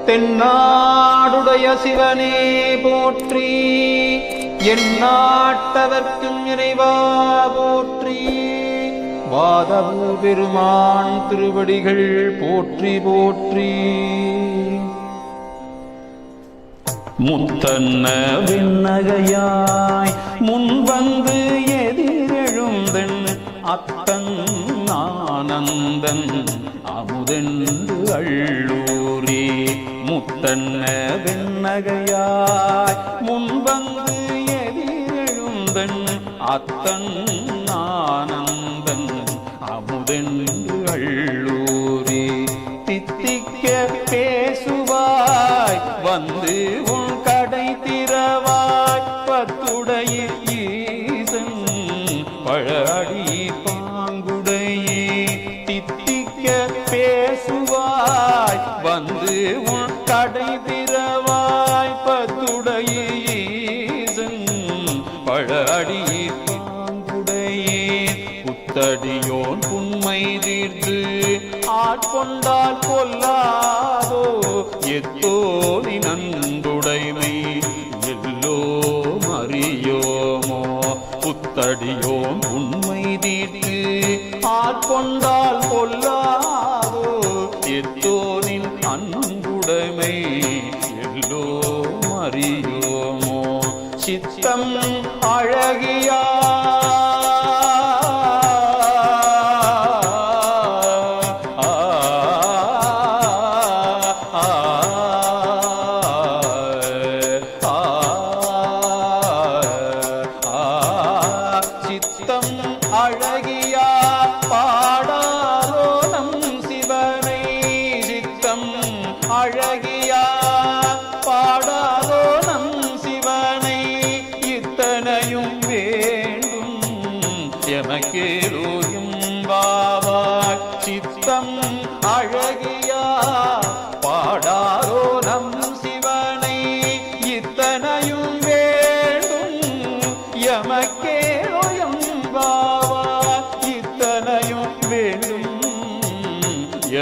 தென்னாடுடைய சிவனே போற்றி, எந்நாட்டவர்க்கும் இறைவா போற்றி. வாதவூ பெருமான் திருவடிகள் போற்றி போற்றி. முத்தன்ன விண்ணகையாய் முன்வந்து எதிரெழுந்தன் அத்தன் ஆனந்தன் அமுதென்று அள்ளூரே. முத்தன்ன விண்ணகையாய் முன்வந்து எதிரெழுந்தன் அத்தன் ஆனந்தன் அமுதென்று அள்ளூரே. தித்திக்க பேசுவாய் வந்து உன் கடை திறவாய், பத்துடைய ஈசன் பழடி பாங்குடையே. தித்திக்க பேசுவாய் வந்து உன் கடை திறவாய், பத்துடைய ஈசன் பழடி பாங்குடையே. புத்தடியோன் புன்மை தீர்த்து ஆட்கொண்டால் கொல்லாதோ, எத்தோனி நன்றுடைமை எல்லோம் அறியோமோ. புத்தடியோன் உண்மை தீர்த்து ஆட்கொண்டால் கொல்லாதோ, எத்தோனின் அன்புடைமை எல்லோம் அறியோமோ. சித்தம் அழகியா அழகியா பாடாரோ நம் சிவனை. சித்தம் அழகியா பாடாரோ நம் சிவனை, இத்தனையும் வேண்டும் எமக்கேலோயும் பாவாய். சித்தம் அழகியா பாடாரோ நம் சிவனை, இத்தனையும் வேண்டும் எமக்கேலோயும் பாவாய். இத்தனையும் வேண்டும்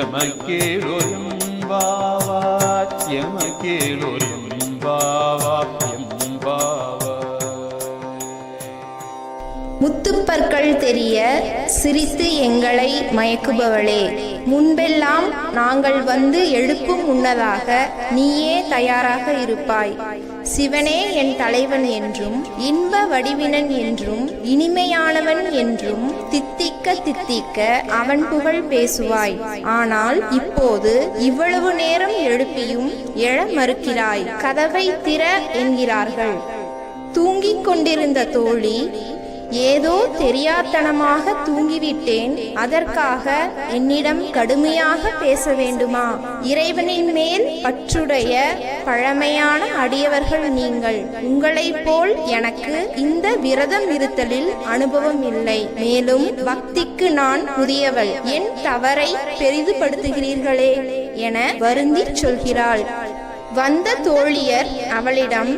எமக்கேலோயும் பாவாய். எமக்கேலோயும் பாவாய். முத்துப்பற்கள் தெரிய சிரித்து எங்களை மயக்குபவளே, முன்பெல்லாம் நாங்கள் வந்து எழுப்பும் முன்னதாக நீயே தயாராக இருப்பாய். சிவனே என் தலைவன் என்றும் இன்ப வடிவினன் என்றும் இனிமையானவன் என்றும் தித்திக்க தித்திக்க அவன் புகழ் பேசுவாய். ஆனால் இப்போது இவ்வளவு நேரம் எழுப்பியும் எழ மறுக்கிறாய். கதவை திற என்கிறார்கள். தூங்கிக் கொண்டிருந்த தோழி, ஏதோ தெரியாத்தனமாக தூங்கிவிட்டேன், அதற்காக என்னிடம் கடுமையாக பேச வேண்டுமா? இறைவனின் மேல் பற்றுடைய பழமையான அடியவர்கள் நீங்கள். உங்களைப் போல் எனக்கு இந்த விரதம் இருத்தலில் அனுபவம் இல்லை. மேலும் பக்திக்கு நான் புதியவள், என் தவறை பெரிதுபடுத்துகிறீர்களே என வருந்தி சொல்கிறாள். வந்த தோழியர் அவளிடம்,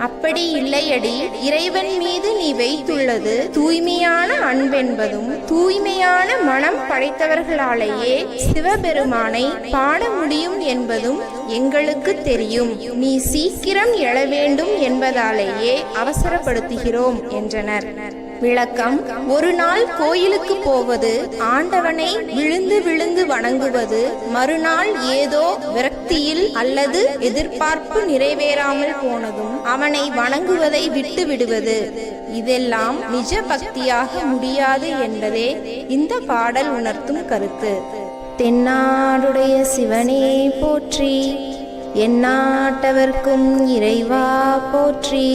அப்படி இல்லையடி, இறைவன் மீது நீ வைத்துள்ளது தூய்மையான அன்பென்பதும் தூய்மையான மனம் படைத்தவர்களாலேயே சிவபெருமானை பாட முடியும் என்பதும் எங்களுக்கு தெரியும். நீ சீக்கிரம் எழ வேண்டும் என்பதாலேயே அவசரப்படுத்துகிறோம் என்றனர். விளக்கம்: ஒரு நாள் கோயிலுக்கு போவது, ஆண்டவனை விழுந்து விழுந்து வணங்குவது, மறுநாள் ஏதோ விரக்தியில் அல்லது எதிர்பார்ப்பு நிறைவேறாமல் போனதும் அவனை வணங்குவதை விட்டு விடுவது, இதெல்லாம் நிஜ பக்தியாக முடியாது என்பதே இந்த பாடல் உணர்த்தும் கருத்து. தென்னாடுடைய சிவனே போற்றி, எந்நாட்டவர்க்கும் இறைவா போற்றி.